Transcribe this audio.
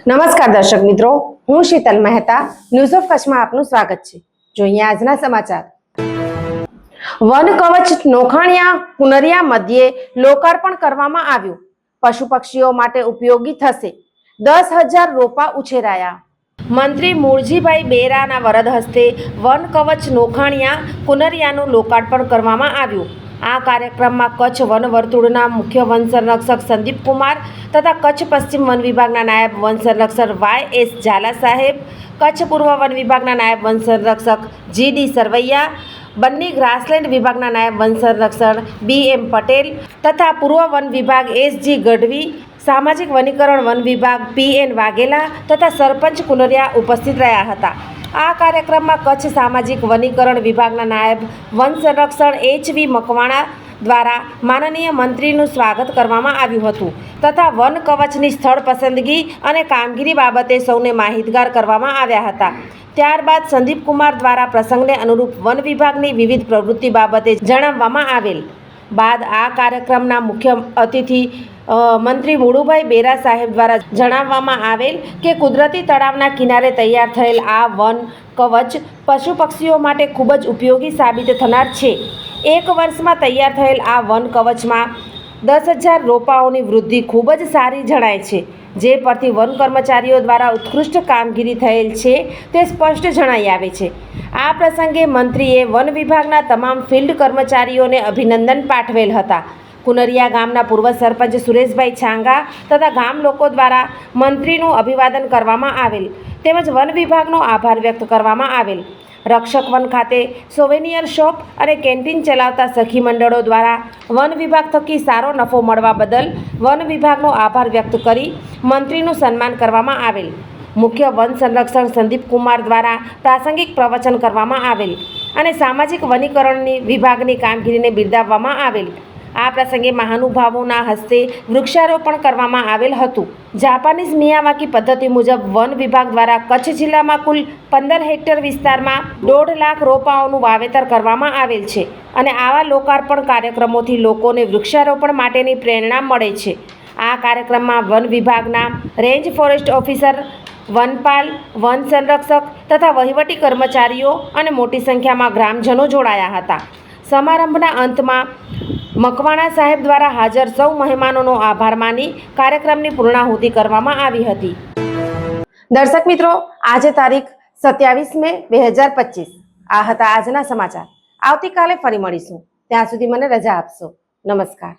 નમસ્કાર દર્શક મિત્રો, હું શીતલ મહેતા ન્યૂઝ ઓફ કચ્છમાં આપનું સ્વાગત છે। જોઈએ આજના સમાચાર। વન કવચ નોખાણિયા કુનરિયા મધ્યે લોકાર્પણ કરવામાં આવ્યું। પશુ પક્ષીઓ માટે ઉપયોગી થશે। 10,000 રોપા ઉછેરાયા। મંત્રી મૂળજીભાઈ બેરાના વરદ હસ્તે વન કવચ નોખાણિયા કુનરિયાનું લોકાર્પણ કરવામાં આવ્યું। આ કાર્યક્રમમાં કચ્છ વન વર્તુળના મુખ્ય વન સંરક્ષક સંદીપ કુમાર તથા કચ્છ પશ્ચિમ વન વિભાગના નાયબ વન સંરક્ષક YS ઝાલા સાહેબ, કચ્છ પૂર્વ વન વિભાગના નાયબ વન સંરક્ષક GD સરવૈયા, બન્ની ગ્રાસલેન્ડ વિભાગના નાયબ વન સંરક્ષક BM પટેલ તથા પૂર્વ વન વિભાગ SG ગઢવી, સામાજિક વનીકરણ વન વિભાગ PN વાઘેલા તથા સરપંચ કુનરિયા ઉપસ્થિત રહ્યા હતા। આ કાર્યક્રમમાં કચ્છ સામાજિક વનીકરણ વિભાગના નાયબ વન સંરક્ષણ HV મકવાણા દ્વારા માનનીય મંત્રીનું સ્વાગત કરવામાં આવ્યું હતું તથા વન કવચની સ્થળ પસંદગી અને કામગીરી બાબતે સૌને માહિતગાર કરવામાં આવ્યા હતા। ત્યારબાદ સંદીપ કુમાર દ્વારા પ્રસંગને અનુરૂપ વન વિભાગની વિવિધ પ્રવૃત્તિ બાબતે જણાવવામાં આવેલ બાદ આ કાર્યક્રમના મુખ્ય અતિથિ મંત્રી મૂળુભાઈ બેરા સાહેબ દ્વારા જણાવવામાં આવેલ કે કુદરતી તળાવના કિનારે તૈયાર થયેલ આ વન કવચ પશુ પક્ષીઓ માટે ખૂબ જ ઉપયોગી સાબિત થનાર છે। એક વર્ષમાં તૈયાર થયેલ આ વન કવચમાં 10,000 રોપાઓની વૃદ્ધિ ખૂબ જ સારી જણાય છે, જે પરથી વન કર્મચારીઓ દ્વારા ઉત્કૃષ્ટ કામગીરી થયેલ છે તે સ્પષ્ટ જણાઈ આવે છે। આ પ્રસંગે મંત્રીએ વન વિભાગના તમામ ફિલ્ડ કર્મચારીઓને અભિનંદન પાઠવેલ હતા। કુનરિયા ગામના પૂર્વ સરપંચ સુરેશભાઈ છાંગા તથા ગામ લોકો દ્વારા મંત્રીનું અભિવાદન કરવામાં આવેલ તેમજ વન વિભાગનો આભાર વ્યક્ત કરવામાં આવેલ। રક્ષક વન ખાતે સોવેનિયર શોપ અને કેન્ટીન ચલાવતા સખી મંડળો દ્વારા વન વિભાગ થકી સારો નફો મળવા બદલ વન વિભાગનો આભાર વ્યક્ત કરી મંત્રીનું સન્માન કરવામાં આવેલ। મુખ્ય વન સંરક્ષક સંદીપ કુમાર દ્વારા પ્રાસંગિક પ્રવચન કરવામાં આવેલ અને સામાજિક વનીકરણની વિભાગની કામગીરીને બિરદાવવામાં આવેલ। આ પ્રસંગે મહાનુભાવોના હસ્તે વૃક્ષારોપણ કરવામાં આવેલ હતું। જાપાનીઝ મિયાવાકી પદ્ધતિ મુજબ વન વિભાગ દ્વારા કચ્છ જિલ્લામાં કુલ 15 હેક્ટર વિસ્તારમાં 1.5 લાખ રોપાઓનું વાવેતર કરવામાં આવેલ છે અને આવા લોકાર્પણ કાર્યક્રમોથી લોકોને વૃક્ષારોપણ માટેની પ્રેરણા મળે છે। આ કાર્યક્રમમાં વન વિભાગના રેન્જ ફોરેસ્ટ ઓફિસર, વનપાલ, વન સંરક્ષક તથા વહીવટી કર્મચારીઓ અને મોટી સંખ્યામાં ગ્રામજનો જોડાયા હતા। સમારંભના અંતમાં મકવાણા સાહેબ દ્વારા હાજર સૌ મહેમાનોનો આભાર માની કાર્યક્રમની પૂર્ણાહુતિ કરવામાં આવી હતી। દર્શક મિત્રો, આજે તારીખ 27 મે 2025 આ હતા આજના સમાચાર। આવતીકાલે ફરી મળીશું, ત્યાં સુધી મને રજા આપશો। નમસ્કાર।